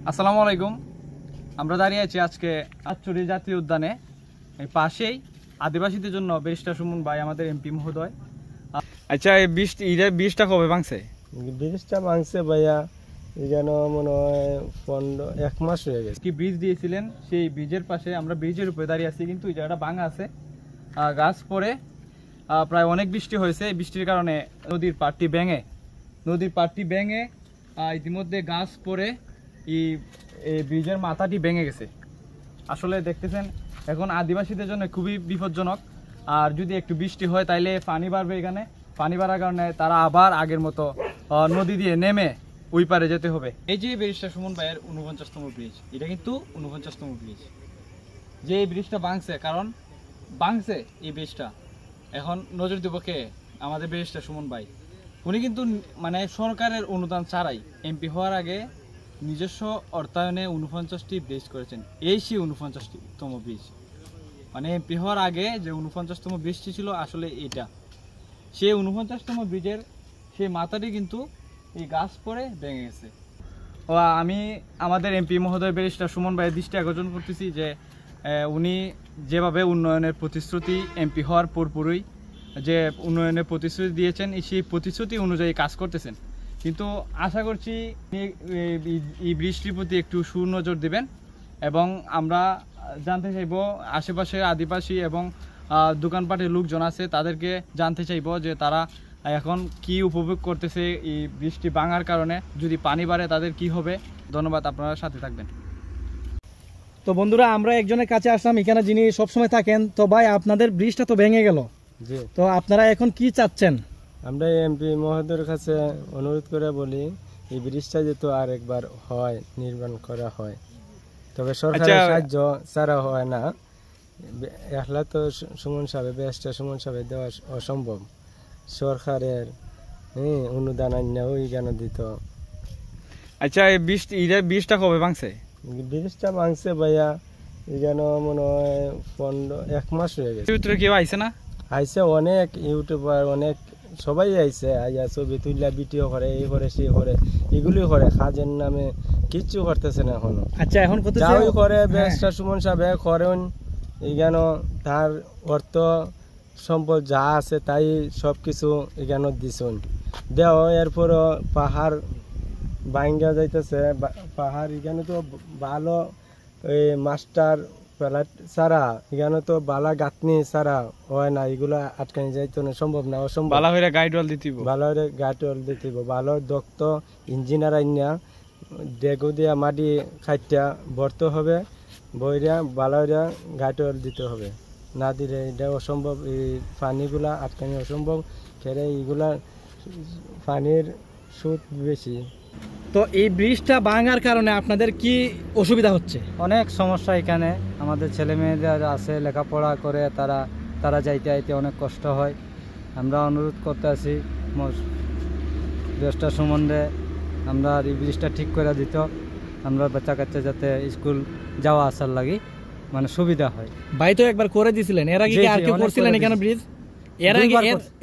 আসসালামু আলাইকুম। আমরা দাঁড়িয়ে আছি আজকে আটচরি জাতীয় উদ্যানে। এই পাশেই আদিবাসীদের জন্য ব্যারিস্টার সুমন ভাই আমাদের এমপি মহোদয়। আচ্ছা, এই বীজটা কবে ভাঙছে? ব্রিজটা ভাঙছে ভাইয়া, যেন মনে হয় 1 মাস হয়ে গেছে। কি ব্রিজ দিয়েছিলেন, সেই ব্রিজের পাশে আমরা ব্রিজের উপরে দাঁড়িয়ে আছি, কিন্তু এই জায়গাটা ভাঙা আছে। গাছ পরে প্রায় অনেক বৃষ্টি হয়েছে। এই বৃষ্টির কারণে নদীর পাড়টি ভেঙে ইতিমধ্যে গাছ পরে এই ব্রিজের মাথাটি ভেঙে গেছে। আসলে দেখতেছেন এখন আদিবাসীদের জন্য খুবই বিপজ্জনক। আর যদি একটু বৃষ্টি হয় তাইলে পানি বাড়বে। এখানে পানি বাড়ার কারণে তারা আবার আগের মতো নদী দিয়ে নেমে ওই পারে যেতে হবে। এই যে ব্রিজটা সুমন ভাইয়ের 49তম ব্রিজ, এটা কিন্তু 49তম ব্রিজ। যে এই ব্রিজটা ভাঙছে, কারণ ভাঙছে এই ব্রিজটা, এখন নজর দিব কে? আমাদের ব্রিজটা সুমন ভাই। উনি কিন্তু মানে সরকারের অনুদান ছাড়াই এমপি হওয়ার আগে নিজস্ব অর্থায়নে 49টি ব্রিজ করেছেন। এই সেই 49তম ব্রিজ, মানে এমপি হওয়ার আগে যে 49তম ব্রিজটি ছিল আসলে এটা। সেই 49তম ব্রিজের সেই মাথাটি কিন্তু এই গাছ পরে ভেঙে গেছে। ও আমি আমাদের এমপি মহোদয় ব্যারিস্টার সুমন ভাইয়ের দৃষ্টি আকর্ষণ করতেছি যে উনি যেভাবে উন্নয়নের প্রতিশ্রুতি এমপি হওয়ার পরপরই যে উন্নয়নের প্রতিশ্রুতি দিয়েছেন, সেই প্রতিশ্রুতি অনুযায়ী কাজ করতেছেন। কিন্তু আশা করছি এই বৃষ্টির প্রতি একটু সুনজর দিবেন। এবং আমরা জানতে চাইব আশেপাশে আদিবাসী এবং দোকানপাটের লোকজন আছে, তাদেরকে জানতে চাইব যে তারা এখন কি উপভোগ করতেছে এই বৃষ্টি ভাঙার কারণে। যদি পানি বাড়ে তাদের কি হবে। ধন্যবাদ, আপনারা সাথে থাকবেন। তো বন্ধুরা, আমরা একজনের কাছে আসলাম এখানে, যিনি সবসময় থাকেন। তো ভাই, আপনাদের ব্রিজটা তো ভেঙে গেল, জি। তো আপনারা এখন কি চাচ্ছেন? আমরা এমপি মহোদয়ের কাছে অনুরোধ করে বলি, এই ব্রিজটা যেহেতু আর একবার হয়, নির্মাণ করা হয়, তবে সরকারের সাহায্য ছাড়া হয় না। একলা তো সুমন সাহেব, ব্যারিস্টার সুমন সাহেব দেওয়া অসম্ভব। সরকারের অনুদান আন্য ওই কেন দিত। আচ্ছা, এই বৃষ্টিটা কবে ভাঙছে? ব্রিজটা ভাঙছে ভাইয়া, যেন মনে হয় 1 মাস হয়ে গেছে। ভিতরে কেউ আইছে না? আইসে অনেক ইউটিউবার, অনেক সবাই আইসে, আইয়া ছবি তুললা, ভিডিও করে, এই করে সেই করে, এগুলি করে। কাজের নামে কিচ্ছু করতেছে না এখনো। আচ্ছা, এখন কত যাই করে ব্যারিস্টার সুমন সাহেব করেন, এখানে তার অর্থ সম্পদ যা আছে তাই সব কিছু এখানে দিছুন দেও। এরপরও পাহাড় ভাঙ্গা যাইতেছে, পাহাড় এখানে তো ভালো এই মাস্টার প্লাট ছাড়া, এখানে তো বালা গাঁথনি ছাড়া হয় না, এগুলো আটকানি যাইতো না, সম্ভব না, অসম্ভব। ভালো হইরা গাইডওয়াল দিতিব, ভালো হইরা গাইডওয়াল দিতিব, ভালো দক্ত ইঞ্জিনিয়ার আইনা ডেগু দিয়া মাটি খাইটা ভরতে হবে, বইরা ভালো হইরা গাইডওয়াল দিতে হবে। না দিলে এটা অসম্ভব, এই পানিগুলা আটকানি অসম্ভব। খেলে এইগুলা পানির সুদ বেশি। তো এই ব্রিজটা ভাঙার কারণে আপনাদের কি অসুবিধা হচ্ছে? অনেক সমস্যা এখানে। আমাদের ছেলে মেয়েদের আছে, লেখাপড়া করে, তারা যাইতে আইতে অনেক কষ্ট হয়। আমরা অনুরোধ করতে আছি ব্যারিস্টার সুমনরে, আমরা এই ব্রিজটা ঠিক করে দিত, আমরা বাচ্চা কাচ্চা যাতে স্কুল যাওয়া আসার লাগি মানে সুবিধা হয়। ভাই তো একবার করে দিছিলেন, এর আগে কি আর কেউ করছিলেন এখানে ব্রিজ?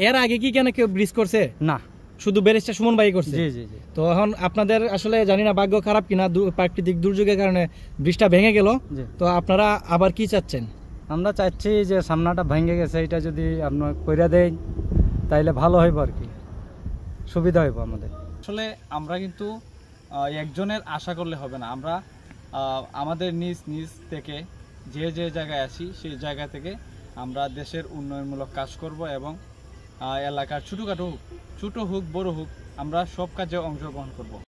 এর আগে কি কেন কেউ ব্রিজ করছে? না, শুধু ব্যারিস্টার সুমন ভাই করছে। জি জি জি। তো এখন আপনাদের আসলে জানি না ভাগ্য খারাপ কিনা, প্রাকৃতিক দুর্যোগের কারণে ব্রিজটা ভেঙে গেল। তো আপনারা আবার কি চাচ্ছেন? আমরা চাচ্ছি যে সামনাটা ভেঙে গেছে, এটা যদি আপনার কইরা দেয় তাইলে ভালো হইব, আর কি সুবিধা হইব আমাদের। আসলে আমরা কিন্তু একজনের আশা করলে হবে না। আমরা আমাদের নিজ নিজ থেকে যে যে জায়গায় আছি সেই জায়গা থেকে আমরা দেশের উন্নয়নমূলক কাজ করব এবং এলাকার ছোট হোক বড় হোক, আমরা সব কাজে অংশগ্রহণ করব।